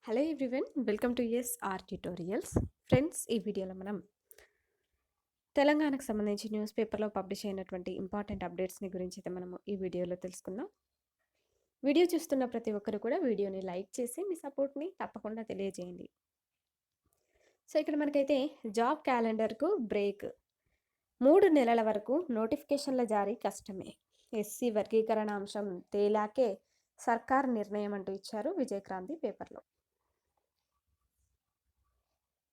Hello everyone, welcome to are tutorials. Friends, ఈ వీడియోలో మనం తెలంగాణకు సంబంధించి న్యూస్ పేపర్లో పబ్లిష్ అయినటువంటి ఇంపార్టెంట్ అప్డేట్స్ని గురించి అయితే మనము ఈ వీడియోలో తెలుసుకుందాం. వీడియో చూస్తున్న ప్రతి ఒక్కరు కూడా వీడియోని లైక్ చేసి మీ సపోర్ట్ని తప్పకుండా తెలియజేయండి. సో ఇక్కడ మనకైతే జాబ్ క్యాలెండర్కు బ్రేక్, 3 నెలల వరకు నోటిఫికేషన్ల జారీ కష్టమే, ఎస్సీ వర్గీకరణ అంశం తేలాకే సర్కార్ నిర్ణయం అంటూ ఇచ్చారు విజయక్రాంతి పేపర్లో.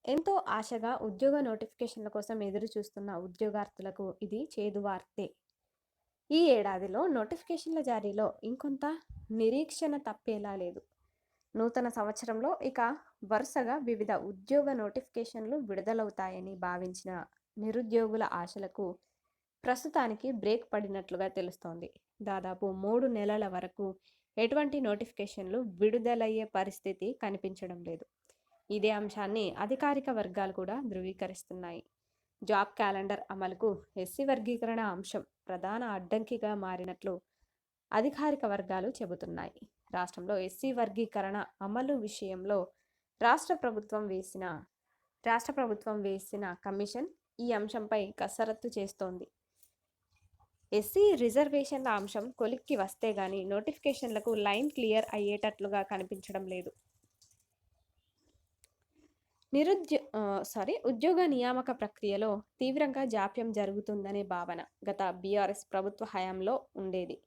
ఎంతో ఆశగా ఉద్యోగ నోటిఫికేషన్ల కోసం ఎదురు చూస్తున్న ఉద్యోగార్థులకు ఇది చేదు వార్తే. ఈ ఏడాదిలో నోటిఫికేషన్ల జారీలో ఇంకొంత నిరీక్షణ తప్పేలా లేదు. నూతన సంవత్సరంలో ఇక వరుసగా వివిధ ఉద్యోగ నోటిఫికేషన్లు విడుదలవుతాయని భావించిన నిరుద్యోగుల ఆశలకు ప్రస్తుతానికి బ్రేక్ పడినట్లుగా తెలుస్తోంది. దాదాపు 3 నెలల వరకు ఎటువంటి నోటిఫికేషన్లు విడుదలయ్యే పరిస్థితి కనిపించడం లేదు. ఇదే అంశాన్ని అధికారిక వర్గాలు కూడా ధృవీకరిస్తున్నాయి. జాబ్ క్యాలెండర్ అమలుకు ఎస్సీ వర్గీకరణ అంశం ప్రధాన అడ్డంకిగా మారినట్లు అధికారిక వర్గాలు చెబుతున్నాయి. రాష్ట్రంలో ఎస్సీ వర్గీకరణ అమలు విషయంలో రాష్ట్ర ప్రభుత్వం వేసిన కమిషన్ ఈ అంశంపై కసరత్తు చేస్తోంది. ఎస్సీ రిజర్వేషన్ల అంశం కొలిక్కి వస్తే గానీ నోటిఫికేషన్లకు లైన్ క్లియర్ అయ్యేటట్లుగా కనిపించడం లేదు. ఉద్యోగ నియామక ప్రక్రియలో తీవ్రంగా జాప్యం జరుగుతుందనే భావన గత బీఆర్ఎస్ ప్రభుత్వ హయాంలో ఉండేది.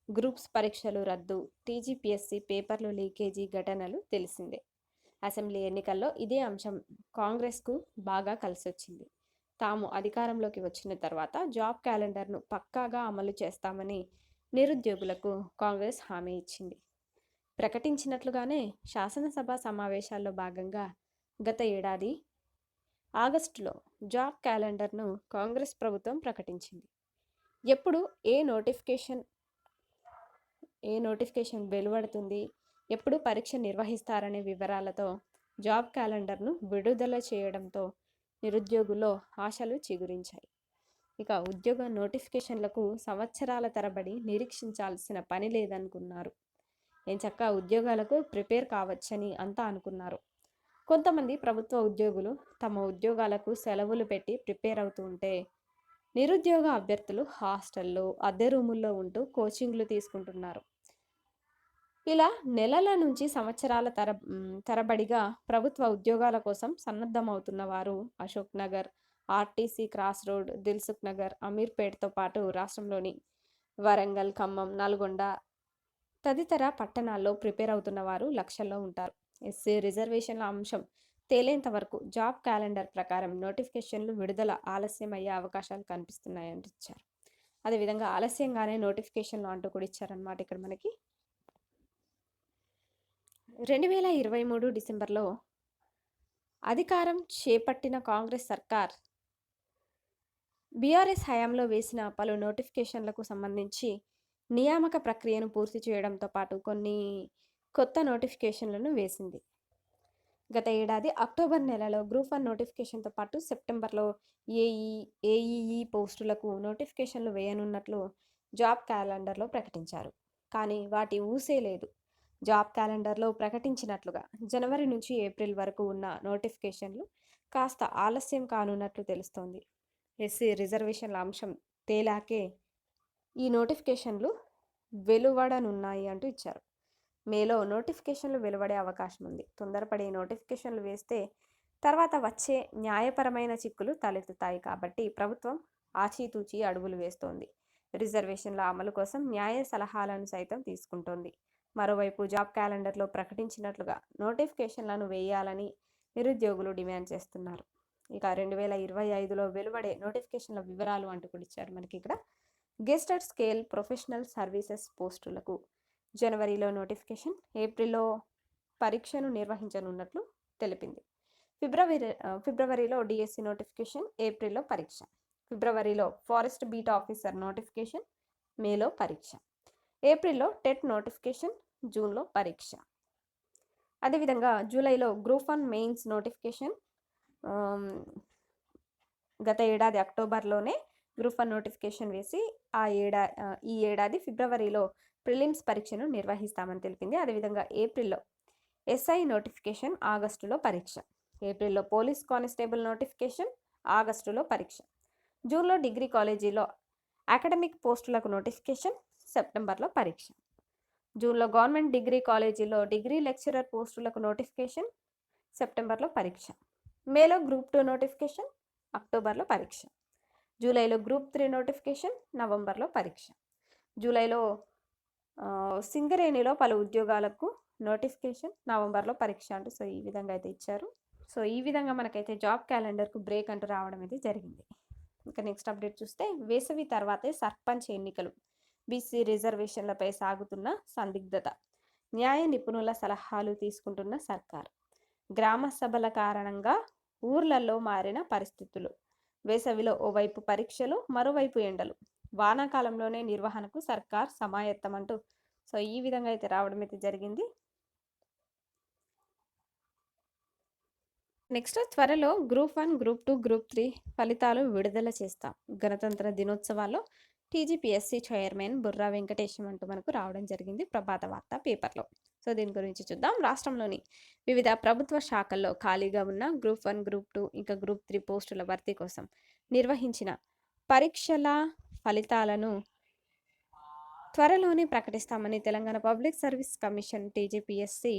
గ్రూప్స్ పరీక్షలు రద్దు, టీజీపీఎస్సీ పేపర్లు లీకేజీ ఘటనలు తెలిసిందే. అసెంబ్లీ ఎన్నికల్లో ఇదే అంశం కాంగ్రెస్కు బాగా కలిసొచ్చింది. తాము అధికారంలోకి వచ్చిన తర్వాత జాబ్ క్యాలెండర్ను పక్కాగా అమలు చేస్తామని నిరుద్యోగులకు కాంగ్రెస్ హామీ ఇచ్చింది. ప్రకటించినట్లుగానే శాసనసభ సమావేశాల్లో భాగంగా గత ఏడాది ఆగస్టులో జాబ్ క్యాలెండర్ను కాంగ్రెస్ ప్రభుత్వం ప్రకటించింది. ఎప్పుడు ఏ నోటిఫికేషన్ వెలువడుతుంది, ఎప్పుడు పరీక్ష నిర్వహిస్తారనే వివరాలతో జాబ్ క్యాలెండర్ను విడుదల చేయడంతో నిరుద్యోగుల్లో ఆశలు చిగురించాయి. ఇక ఉద్యోగ నోటిఫికేషన్లకు సంవత్సరాల తరబడి నిరీక్షించాల్సిన పని లేదనుకున్నారు. ఎంచక్కా ఉద్యోగాలకు ప్రిపేర్ కావచ్చని అంతా అనుకున్నారు. కొంతమంది ప్రభుత్వ ఉద్యోగులు తమ ఉద్యోగాలకు సెలవులు పెట్టి ప్రిపేర్ అవుతూ ఉంటే, నిరుద్యోగ అభ్యర్థులు హాస్టల్లో, అద్దె రూముల్లో ఉంటూ కోచింగ్లు తీసుకుంటున్నారు. ఇలా నెలల నుంచి సంవత్సరాల తరబడిగా ప్రభుత్వ ఉద్యోగాల కోసం సన్నద్ధమవుతున్న వారు Ashok Nagar, RTC cross road, Dilsukh Nagar, అమీర్పేట్తో పాటు రాష్ట్రంలోని వరంగల్, ఖమ్మం, నల్గొండ తదితర పట్టణాల్లో ప్రిపేర్ అవుతున్న వారు లక్షల్లో ఉంటారు. ఎస్సీ రిజర్వేషన్ల అంశం తేలేంత వరకు జాబ్ క్యాలెండర్ ప్రకారం నోటిఫికేషన్లు విడుదల ఆలస్యమయ్యే అవకాశాలు కనిపిస్తున్నాయని ఇచ్చారు. అదేవిధంగా ఆలస్యంగానే నోటిఫికేషన్లు అంటూ కూడా ఇచ్చారనమాట. ఇక్కడ మనకి 2023 డిసెంబర్లో అధికారం చేపట్టిన కాంగ్రెస్ సర్కార్ బీఆర్ఎస్ హయాంలో వేసిన పలు నోటిఫికేషన్లకు సంబంధించి నియామక ప్రక్రియను పూర్తి చేయడంతో పాటు కొన్ని కొత్త నోటిఫికేషన్లను వేసింది. గత ఏడాది అక్టోబర్ నెలలో గ్రూప్ 1 నోటిఫికేషన్తో పాటు సెప్టెంబర్లో ఏఈఈ పోస్టులకు నోటిఫికేషన్లు వేయనున్నట్లు జాబ్ క్యాలెండర్లో ప్రకటించారు. కానీ వాటి ఊసే లేదు. జాబ్ క్యాలెండర్లో ప్రకటించినట్లుగా జనవరి నుంచి ఏప్రిల్ వరకు ఉన్న నోటిఫికేషన్లు కాస్త ఆలస్యం కానున్నట్లు తెలుస్తోంది. ఎస్సీ రిజర్వేషన్ల అంశం తేలాకే ఈ నోటిఫికేషన్లు వెలువడనున్నాయి అంటూ ఇచ్చారు. మేలో నోటిఫికేషన్లు వెలువడే అవకాశం ఉంది. తొందరపడి నోటిఫికేషన్లు వేస్తే తర్వాత వచ్చే న్యాయపరమైన చిక్కులు తలెత్తుతాయి. కాబట్టి ప్రభుత్వం ఆచితూచి అడుగులు వేస్తోంది. రిజర్వేషన్ల అమలు కోసం న్యాయ సలహాలను సైతం తీసుకుంటోంది. మరోవైపు జాబ్ క్యాలెండర్లో ప్రకటించినట్లుగా నోటిఫికేషన్లను వేయాలని నిరుద్యోగులు డిమాండ్ చేస్తున్నారు. ఇక 2025లో వెలువడే నోటిఫికేషన్ల వివరాలు అంటూ కూడా ఇచ్చారు మనకి. ఇక్కడ గెస్టెడ్ స్కేల్ ప్రొఫెషనల్ సర్వీసెస్ పోస్టులకు జనవరిలో నోటిఫికేషన్, ఏప్రిల్లో పరీక్షను నిర్వహించనున్నట్లు తెలిపింది. ఫిబ్రవరిలో డిఎస్సి నోటిఫికేషన్, ఏప్రిల్లో పరీక్ష. ఫిబ్రవరిలో ఫారెస్ట్ బీట్ ఆఫీసర్ నోటిఫికేషన్, మేలో పరీక్ష. ఏప్రిల్లో టెట్ నోటిఫికేషన్, జూన్లో పరీక్ష. అదేవిధంగా జూలైలో గ్రూప్ 1 మెయిన్స్ నోటిఫికేషన్, గత ఏడాది అక్టోబర్లోనే గ్రూప్ 1 నోటిఫికేషన్ వేసి ఈ ఏడాది ఫిబ్రవరిలో ప్రిలిమ్స్ పరీక్షను నిర్వహిస్తామని తెలిపింది. అదేవిధంగా ఏప్రిల్లో ఎస్ఐ నోటిఫికేషన్ ఆగస్టులో పరీక్ష. ఏప్రిల్లో పోలీస్ కానిస్టేబుల్ నోటిఫికేషన్, ఆగస్టులో పరీక్ష. జూన్లో డిగ్రీ కాలేజీలో అకాడమిక్ పోస్టులకు నోటిఫికేషన్, సెప్టెంబర్లో పరీక్ష. జూన్లో గవర్నమెంట్ డిగ్రీ కాలేజీలో డిగ్రీ లెక్చరర్ పోస్టులకు నోటిఫికేషన్, సెప్టెంబర్లో పరీక్ష. మేలో గ్రూప్ 2 నోటిఫికేషన్, అక్టోబర్లో పరీక్ష. జూలైలో గ్రూప్ 3 నోటిఫికేషన్, నవంబర్లో పరీక్ష. జూలైలో సింగరేణిలో పలు ఉద్యోగాలకు నోటిఫికేషన్, నవంబర్లో పరీక్ష అంటూ సో ఈ విధంగా అయితే ఇచ్చారు. సో ఈ విధంగా మనకైతే జాబ్ క్యాలెండర్కు బ్రేక్ అంటూ రావడం అయితే జరిగింది. ఇంకా నెక్స్ట్ అప్డేట్ చూస్తే వేసవి తర్వాతే సర్పంచ్ ఎన్నికలు, బీసీ రిజర్వేషన్లపై సాగుతున్న సందిగ్ధత, న్యాయ నిపుణుల సలహాలు తీసుకుంటున్న సర్కార్, గ్రామ సభల కారణంగా ఊర్లలో మారిన పరిస్థితులు, వేసవిలో ఓవైపు పరీక్షలు, మరోవైపు ఎండలు, వానాకాలంలోనే నిర్వహణకు సర్కార్ సమాయత్తం అంటూ సో ఈ విధంగా అయితే రావడం అయితే జరిగింది. నెక్స్ట్ త్వరలో గ్రూప్ 1, గ్రూప్ 2, గ్రూప్ 3 ఫలితాలు విడుదల చేస్తాం. గణతంత్ర దినోత్సవాల్లో టీజీపీఎస్సీ చైర్మన్ బుర్రా వెంకటేశం అంటూ మనకు రావడం జరిగింది ప్రభాత వార్త పేపర్లో. సో దీని గురించి చూద్దాం. రాష్ట్రంలోని వివిధ ప్రభుత్వ శాఖల్లో ఖాళీగా ఉన్న గ్రూప్ 1, గ్రూప్ 2 ఇంకా గ్రూప్ 3 పోస్టుల భర్తీ కోసం నిర్వహించిన పరీక్షల ఫలితాలను త్వరలోనే ప్రకటిస్తామని Telangana public service commission TGPSC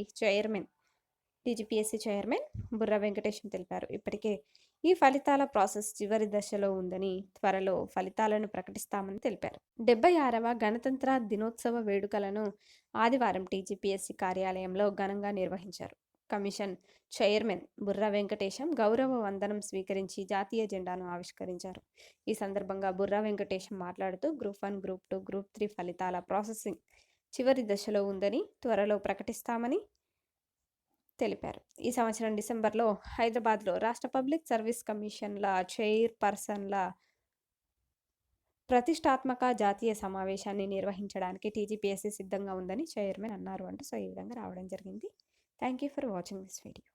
chairman Burra Venkatesham తెలిపారు. ఇప్పటికే ఈ ఫలితాల ప్రాసెస్ చివరి దశలో ఉందని, త్వరలో ఫలితాలను ప్రకటిస్తామని తెలిపారు. 76వ గణతంత్ర దినోత్సవ వేడుకలను ఆదివారం టీజీపీఎస్సీ కార్యాలయంలో ఘనంగా నిర్వహించారు. కమిషన్ చైర్మన్ బుర్రా వెంకటేశం గౌరవ వందనం స్వీకరించి జాతీయ జెండాను ఆవిష్కరించారు. ఈ సందర్భంగా బుర్రా వెంకటేశం మాట్లాడుతూ గ్రూప్ 1, గ్రూప్ 2, గ్రూప్ 3 ఫలితాల ప్రాసెసింగ్ చివరి దశలో ఉందని, త్వరలో ప్రకటిస్తామని తెలిపారు. ఈ సంవత్సరం డిసెంబర్లో హైదరాబాద్లో రాష్ట్ర పబ్లిక్ సర్వీస్ కమిషన్ల చైర్పర్సన్ల ప్రతిష్టాత్మక జాతీయ సమావేశాన్ని నిర్వహించడానికి టీజీపీఎస్సీ సిద్ధంగా ఉందని చైర్మన్ అన్నారు అంటూ సో ఈ విధంగా రావడం జరిగింది. Thank you for watching this video.